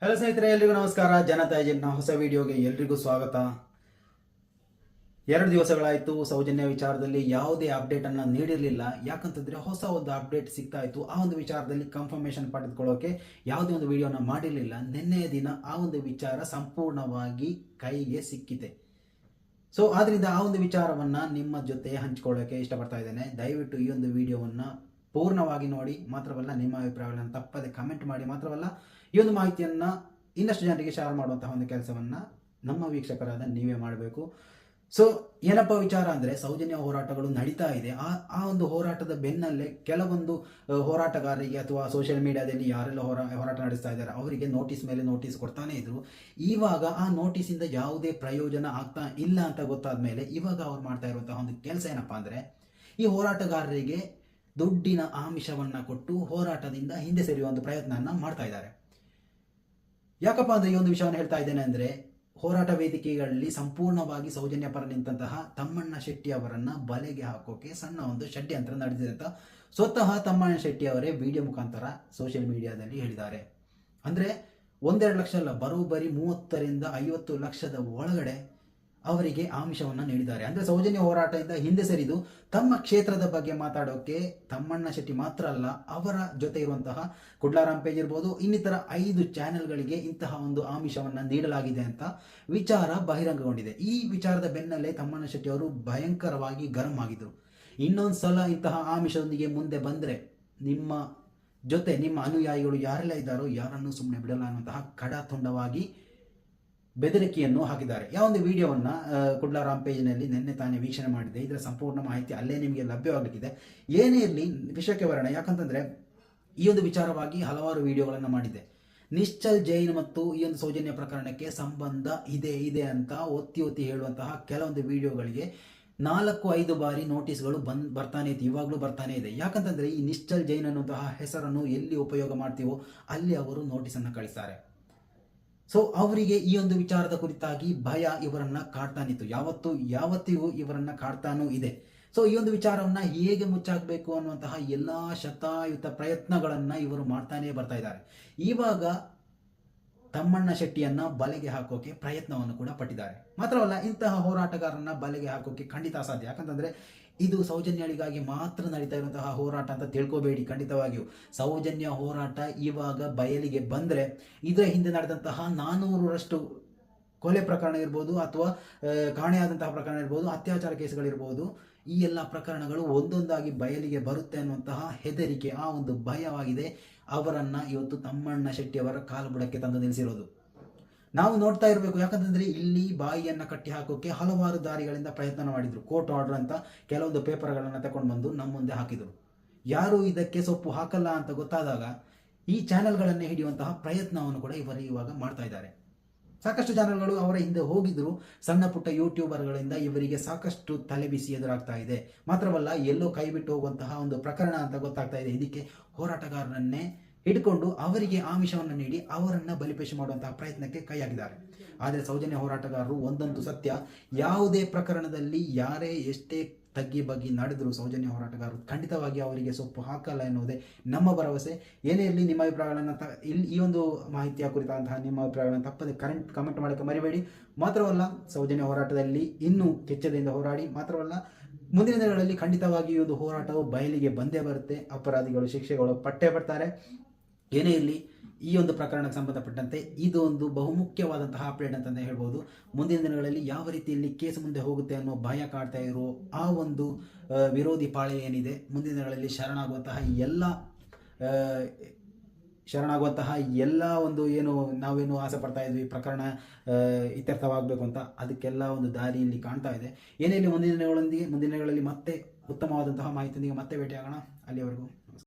Hello ಸ್ನೇಹಿತರೆ, ಎಲ್ರಿಗೂ ನಮಸ್ಕಾರ. ಜನತಾ ಏಜೆಂಟ್ನ ಹೊಸ ವಿಡಿಯೋಗೆ ಎಲ್ರಿಗೂ ಸ್ವಾಗತ. 2 ದಿವಸಗಳಾಯಿತು ಸೌಜನ್ಯ ವಿಚಾರದಲ್ಲಿ ಯಾವುದೇ ಅಪ್ಡೇಟ್ ಅನ್ನು ನೀಡಿರಲಿಲ್ಲ. ಯಾಕಂತಂದ್ರೆ ಹೊಸ ಒಂದು ಅಪ್ಡೇಟ್ ಸಿಗ್ತಾ ಇತ್ತು. ಆ ಒಂದು ವಿಚಾರದಲ್ಲಿ ಕನ್ಫರ್ಮೇಷನ್ ಪಡೆದುಕೊಳ್ಳೋಕೆ ಯಾವುದೇ ಒಂದು ವಿಡಿಯೋನ ಮಾಡಿರಲಿಲ್ಲ. ನಿನ್ನೆಯ ದಿನ ಆ ಒಂದು ವಿಚಾರ ಸಂಪೂರ್ಣವಾಗಿ ಕೈಗೆ ಸಿಕ್ಕಿದೆ. ಸೊ ಆದ್ರಿಂದ ಆ ಒಂದು ವಿಚಾರವನ್ನ ನಿಮ್ಮ ಜೊತೆ ಹಂಚಿಕೊಳ್ಳೋಕೆ ಇಷ್ಟಪಡ್ತಾ ಇದ್ದೇನೆ. ದಯವಿಟ್ಟು ಈ ಒಂದು ವಿಡಿಯೋವನ್ನ ಪೂರ್ಣವಾಗಿ ನೋಡಿ. ಮಾತ್ರವಲ್ಲ, ನಿಮ್ಮ ಅಭಿಪ್ರಾಯಗಳನ್ನು ತಪ್ಪದೆ ಕಮೆಂಟ್ ಮಾಡಿ. ಮಾತ್ರವಲ್ಲ, ಈ ಒಂದು ಮಾಹಿತಿಯನ್ನ ಇನ್ನಷ್ಟು ಜನರಿಗೆ ಶೇರ್ ಮಾಡುವಂತಹ ಒಂದು ಕೆಲಸವನ್ನ ನಮ್ಮ ವೀಕ್ಷಕರಾದ ನೀವೇ ಮಾಡಬೇಕು. ಸೊ ಏನಪ್ಪ ವಿಚಾರ ಅಂದ್ರೆ, ಸೌಜನ್ಯ ಹೋರಾಟಗಳು ನಡೀತಾ ಇದೆ. ಆ ಒಂದು ಹೋರಾಟದ ಬೆನ್ನಲ್ಲೇ ಕೆಲವೊಂದು ಹೋರಾಟಗಾರರಿಗೆ ಅಥವಾ ಸೋಷಿಯಲ್ ಮೀಡಿಯಾದಲ್ಲಿ ಯಾರೆಲ್ಲ ಹೋರಾಟ ನಡೆಸ್ತಾ ಇದ್ದಾರೆ ಅವರಿಗೆ ನೋಟಿಸ್ ಮೇಲೆ ನೋಟಿಸ್ ಕೊಡ್ತಾನೆ ಇದ್ರು. ಇವಾಗ ಆ ನೋಟಿಸಿಂದ ಯಾವುದೇ ಪ್ರಯೋಜನ ಆಗ್ತಾ ಇಲ್ಲ ಅಂತ ಗೊತ್ತಾದ ಮೇಲೆ ಇವಾಗ ಅವ್ರು ಮಾಡ್ತಾ ಇರುವಂತಹ ಒಂದು ಕೆಲಸ ಏನಪ್ಪಾ ಅಂದ್ರೆ, ಈ ಹೋರಾಟಗಾರರಿಗೆ ದುಡ್ಡಿನ ಆಮಿಷವನ್ನ ಕೊಟ್ಟು ಹೋರಾಟದಿಂದ ಹಿಂದೆ ಸರಿಯುವ ಒಂದು ಪ್ರಯತ್ನವನ್ನ ಮಾಡ್ತಾ ಇದ್ದಾರೆ. ಯಾಕಪ್ಪ ಅಂದ್ರೆ ಈ ಒಂದು ವಿಷಯವನ್ನು ಹೇಳ್ತಾ ಇದ್ದೇನೆ ಅಂದ್ರೆ, ಹೋರಾಟ ವೇದಿಕೆಗಳಲ್ಲಿ ಸಂಪೂರ್ಣವಾಗಿ ಸೌಜನ್ಯ ಪರ ನಿಂತಹ ತಮ್ಮಣ್ಣ ಶೆಟ್ಟಿ ಅವರನ್ನ ಬಲೆಗೆ ಹಾಕೋಕೆ ಸಣ್ಣ ಒಂದು ಷಡ್ಯಂತ್ರ ನಡೆದಿದೆ ಅಂತ ಸ್ವತಃ ತಮ್ಮಣ್ಣ ಶೆಟ್ಟಿ ಅವರೇ ವಿಡಿಯೋ ಮುಖಾಂತರ ಸೋಷಿಯಲ್ ಮೀಡಿಯಾದಲ್ಲಿ ಹೇಳಿದ್ದಾರೆ. ಅಂದ್ರೆ 1-2 ಲಕ್ಷ ಅಲ್ಲ, ಬರೋಬ್ಬರಿ 30ರಿಂದ 50 ಲಕ್ಷದ ಒಳಗಡೆ ಅವರಿಗೆ ಆಮಿಷವನ್ನ ನೀಡಿದ್ದಾರೆ. ಅಂದ್ರೆ ಸೌಜನ್ಯ ಹೋರಾಟದಿಂದ ಹಿಂದೆ ಸರಿದು ತಮ್ಮ ಕ್ಷೇತ್ರದ ಬಗ್ಗೆ ಮಾತಾಡೋಕೆ ತಮ್ಮಣ್ಣ ಶೆಟ್ಟಿ ಮಾತ್ರ ಅಲ್ಲ, ಅವರ ಜೊತೆ ಇರುವಂತಹ ಕುಡ್ಲಾರಾಮ್ ಪೇಜ್ ಇರ್ಬೋದು, ಇನ್ನಿತರ 5 ಚಾನೆಲ್ಗಳಿಗೆ ಇಂತಹ ಒಂದು ಆಮಿಷವನ್ನ ನೀಡಲಾಗಿದೆ ಅಂತ ವಿಚಾರ ಬಹಿರಂಗಗೊಂಡಿದೆ. ಈ ವಿಚಾರದ ಬೆನ್ನಲ್ಲೇ ತಮ್ಮಣ್ಣ ಶೆಟ್ಟಿ ಅವರು ಭಯಂಕರವಾಗಿ ಗರಂ ಆಗಿದ್ರು. ಇನ್ನೊಂದ್ಸಲ ಇಂತಹ ಆಮಿಷದೊಂದಿಗೆ ಮುಂದೆ ಬಂದ್ರೆ ನಿಮ್ಮ ಜೊತೆ ನಿಮ್ಮ ಅನುಯಾಯಿಗಳು ಯಾರೆಲ್ಲ ಇದ್ದಾರೋ ಯಾರನ್ನೂ ಸುಮ್ಮನೆ ಬಿಡಲ್ಲ ಅನ್ನುವಂತಹ ಕಡತುಂಡವಾಗಿ ಬೆದರಿಕೆಯನ್ನು ಹಾಕಿದ್ದಾರೆ. ಯಾವ ಒಂದು ವಿಡಿಯೋವನ್ನ ಕುಡ್ಲಾರಾಮ್ ಪೇಜ್ನಲ್ಲಿ ನಿನ್ನೆ ತಾನೇ ವೀಕ್ಷಣೆ ಮಾಡಿದೆ. ಇದರ ಸಂಪೂರ್ಣ ಮಾಹಿತಿ ಅಲ್ಲೇ ನಿಮಗೆ ಲಭ್ಯವಾಗಲಿದೆ. ಏನೇ ಇರಲಿ, ವಿಷಯಕ್ಕೆ ಬರೋಣ. ಯಾಕಂತಂದ್ರೆ ಈ ಒಂದು ವಿಚಾರವಾಗಿ ಹಲವಾರು ವಿಡಿಯೋಗಳನ್ನು ಮಾಡಿದೆ. ನಿಶ್ಚಲ್ ಜೈನ್ ಮತ್ತು ಈ ಒಂದು ಸೌಜನ್ಯ ಪ್ರಕರಣಕ್ಕೆ ಸಂಬಂಧ ಇದೆ ಅಂತ ಒತ್ತಿ ಹೇಳುವಂತಹ ಕೆಲವೊಂದು ವಿಡಿಯೋಗಳಿಗೆ 4-5 ಬಾರಿ ನೋಟಿಸ್ಗಳು ಬರ್ತಾನೆ ಇತ್ತು. ಇವಾಗಲೂ ಬರ್ತಾನೆ ಇದೆ. ಯಾಕಂತಂದ್ರೆ ಈ ನಿಶ್ಚಲ್ ಜೈನ್ ಅನ್ನುವಂತಹ ಹೆಸರನ್ನು ಎಲ್ಲಿ ಉಪಯೋಗ ಮಾಡ್ತೀವೋ ಅಲ್ಲಿ ಅವರು ನೋಟಿಸನ್ನು ಕಳಿಸ್ತಾರೆ. ಸೊ ಅವರಿಗೆ ಈ ಒಂದು ವಿಚಾರದ ಕುರಿತಾಗಿ ಭಯ ಇವರನ್ನ ಕಾಡ್ತಾನಿತ್ತು. ಯಾವತ್ತಿಗೂ ಇವರನ್ನ ಕಾಡ್ತಾನೂ ಇದೆ. ಸೊ ಈ ಒಂದು ವಿಚಾರವನ್ನ ಹೇಗೆ ಮುಚ್ಚಾಕಬೇಕು ಅನ್ನುವಂತಹ ಎಲ್ಲಾ ಶತಾಯುತ ಪ್ರಯತ್ನಗಳನ್ನ ಇವರು ಮಾಡ್ತಾನೆ ಬರ್ತಾ ಇದ್ದಾರೆ. ಇವಾಗ ತಮ್ಮಣ್ಣ ಶೆಟ್ಟಿಯನ್ನ ಬಲೆಗೆ ಹಾಕೋಕೆ ಪ್ರಯತ್ನವನ್ನು ಕೂಡ ಪಟ್ಟಿದ್ದಾರೆ. ಮಾತ್ರವಲ್ಲ, ಇಂತಹ ಹೋರಾಟಗಾರನ್ನ ಬಲೆಗೆ ಹಾಕೋಕೆ ಖಂಡಿತ ಅಸಾಧ್ಯ. ಯಾಕಂತಂದ್ರೆ ಇದು ಸೌಜನ್ಯಳಿಗಾಗಿ ಮಾತ್ರ ನಡೀತಾ ಇರುವಂತಹ ಹೋರಾಟ ಅಂತ ತಿಳ್ಕೋಬೇಡಿ. ಖಂಡಿತವಾಗಿಯೂ ಸೌಜನ್ಯ ಹೋರಾಟ ಇವಾಗ ಬಯಲಿಗೆ ಬಂದ್ರೆ ಇದರ ಹಿಂದೆ ನಡೆದಂತಹ 400ರಷ್ಟು ಕೊಲೆ ಪ್ರಕರಣ ಇರ್ಬೋದು, ಅಥವಾ ಕಾಣೆಯಾದಂತಹ ಪ್ರಕರಣ ಇರ್ಬೋದು, ಅತ್ಯಾಚಾರ ಕೇಸುಗಳಿರ್ಬೋದು, ಈ ಎಲ್ಲ ಪ್ರಕರಣಗಳು ಒಂದೊಂದಾಗಿ ಬಯಲಿಗೆ ಬರುತ್ತೆ ಅನ್ನುವಂತಹ ಹೆದರಿಕೆ, ಆ ಒಂದು ಭಯವಾಗಿದೆ ಅವರನ್ನ ಇವತ್ತು ತಮ್ಮಣ್ಣ ಶೆಟ್ಟಿ ಅವರ ಕಾಲುಬುಡಕ್ಕೆ ತಂದು ನಿಲ್ಲಿಸಿರೋದು. ನಾವು ನೋಡ್ತಾ ಇರಬೇಕು. ಯಾಕಂತಂದ್ರೆ ಇಲ್ಲಿ ಬಾಯಿಯನ್ನ ಕಟ್ಟಿ ಹಾಕೋಕೆ ಹಲವಾರು ದಾರಿಗಳಿಂದ ಪ್ರಯತ್ನ ಮಾಡಿದ್ರು. ಕೋರ್ಟ್ ಆರ್ಡರ್ ಅಂತ ಕೆಲವೊಂದು ಪೇಪರ್ಗಳನ್ನ ತಗೊಂಡು ಬಂದು ನಮ್ಮ ಮುಂದೆ ಹಾಕಿದ್ರು. ಯಾರು ಇದಕ್ಕೆ ಸೊಪ್ಪು ಹಾಕಲ್ಲ ಅಂತ ಗೊತ್ತಾದಾಗ ಈ ಚಾನೆಲ್ಗಳನ್ನೇ ಹಿಡಿಯುವಂತಹ ಪ್ರಯತ್ನವನ್ನು ಕೂಡ ಇವರು ಇವಾಗ ಮಾಡ್ತಾ ಇದ್ದಾರೆ. ಸಾಕಷ್ಟು ಚಾನೆಲ್ಗಳು ಅವರ ಹಿಂದೆ ಹೋಗಿದ್ರು. ಸಣ್ಣ ಪುಟ್ಟ ಯೂಟ್ಯೂಬರ್ಗಳಿಂದ ಇವರಿಗೆ ಸಾಕಷ್ಟು ತಲೆಬಿಸಿ ಎದುರಾಗ್ತಾ ಇದೆ. ಮಾತ್ರವಲ್ಲ, ಎಲ್ಲೋ ಕೈ ಬಿಟ್ಟು ಹೋಗುವಂತಹ ಒಂದು ಪ್ರಕರಣ ಅಂತ ಗೊತ್ತಾಗ್ತಾ ಇದೆ. ಇದಕ್ಕೆ ಹೋರಾಟಗಾರರನ್ನೇ ಹಿಡ್ಕೊಂಡು ಅವರಿಗೆ ಆಮಿಷವನ್ನು ನೀಡಿ ಅವರನ್ನ ಬಲಿಪೇಶ ಮಾಡುವಂತಹ ಪ್ರಯತ್ನಕ್ಕೆ ಕೈ ಹಾಕಿದ್ದಾರೆ. ಆದರೆ ಸೌಜನ್ಯ ಹೋರಾಟಗಾರರು ಒಂದಂತೂ ಸತ್ಯ, ಯಾವುದೇ ಪ್ರಕರಣದಲ್ಲಿ ಯಾರೇ ಎಷ್ಟೇ ತಗ್ಗಿ ಬಗ್ಗಿ ನಡೆದ್ರು ಸೌಜನ್ಯ ಹೋರಾಟಗಾರರು ಖಂಡಿತವಾಗಿ ಅವರಿಗೆ ಸೊಪ್ಪು ಹಾಕಲ್ಲ ಎನ್ನುವುದೇ ನಮ್ಮ ಭರವಸೆ. ಏನೇ ಇರಲಿ, ನಿಮ್ಮ ಅಭಿಪ್ರಾಯಗಳನ್ನು ಈ ಒಂದು ಮಾಹಿತಿಯ ಕುರಿತಂತಹ ನಿಮ್ಮ ಅಭಿಪ್ರಾಯಗಳನ್ನು ತಪ್ಪದೆ ಕಮೆಂಟ್ ಮಾಡೋಕ್ಕೆ ಮರಿಬೇಡಿ. ಮಾತ್ರವಲ್ಲ, ಸೌಜನ್ಯ ಹೋರಾಟದಲ್ಲಿ ಇನ್ನೂ ಕೆಚ್ಚದಿಂದ ಹೋರಾಡಿ. ಮಾತ್ರವಲ್ಲ, ಮುಂದಿನ ದಿನಗಳಲ್ಲಿ ಖಂಡಿತವಾಗಿ ಈ ಒಂದು ಹೋರಾಟವು ಬಯಲಿಗೆ ಬಂದೇ ಬರುತ್ತೆ. ಅಪರಾಧಿಗಳು ಶಿಕ್ಷೆಗಳು ಪಟ್ಟೇ ಬರ್ತಾರೆ. ಏನೇ ಇರಲಿ, ಈ ಒಂದು ಪ್ರಕರಣಕ್ಕೆ ಸಂಬಂಧಪಟ್ಟಂತೆ ಇದು ಒಂದು ಬಹುಮುಖ್ಯವಾದಂತಹ ಅಪ್ಡೇಟ್ ಅಂತಂದೇ ಹೇಳ್ಬೋದು. ಮುಂದಿನ ದಿನಗಳಲ್ಲಿ ಯಾವ ರೀತಿಯಲ್ಲಿ ಕೇಸ್ ಮುಂದೆ ಹೋಗುತ್ತೆ ಅನ್ನೋ ಭಯ ಕಾಡ್ತಾ ಇರೋ ಆ ಒಂದು ವಿರೋಧಿ ಪಾಳೆ ಏನಿದೆ, ಮುಂದಿನ ದಿನಗಳಲ್ಲಿ ಶರಣಾಗುವಂತಹ ಎಲ್ಲ ಒಂದು ಏನು ನಾವೇನು ಆಸೆ ಪಡ್ತಾ ಇದ್ವಿ ಪ್ರಕರಣ ಇತ್ಯರ್ಥವಾಗಬೇಕು ಅಂತ, ಅದಕ್ಕೆಲ್ಲ ಒಂದು ದಾರಿ ಇಲ್ಲಿ ಕಾಣ್ತಾ ಇದೆ. ಏನೇ ಇಲ್ಲಿ ಮುಂದಿನ ದಿನಗಳಲ್ಲಿ ಮತ್ತೆ ಉತ್ತಮವಾದಂತಹ ಮಾಹಿತಿಯೊಂದಿಗೆ ಮತ್ತೆ ಭೇಟಿಯಾಗೋಣ. ಅಲ್ಲಿವರೆಗೂ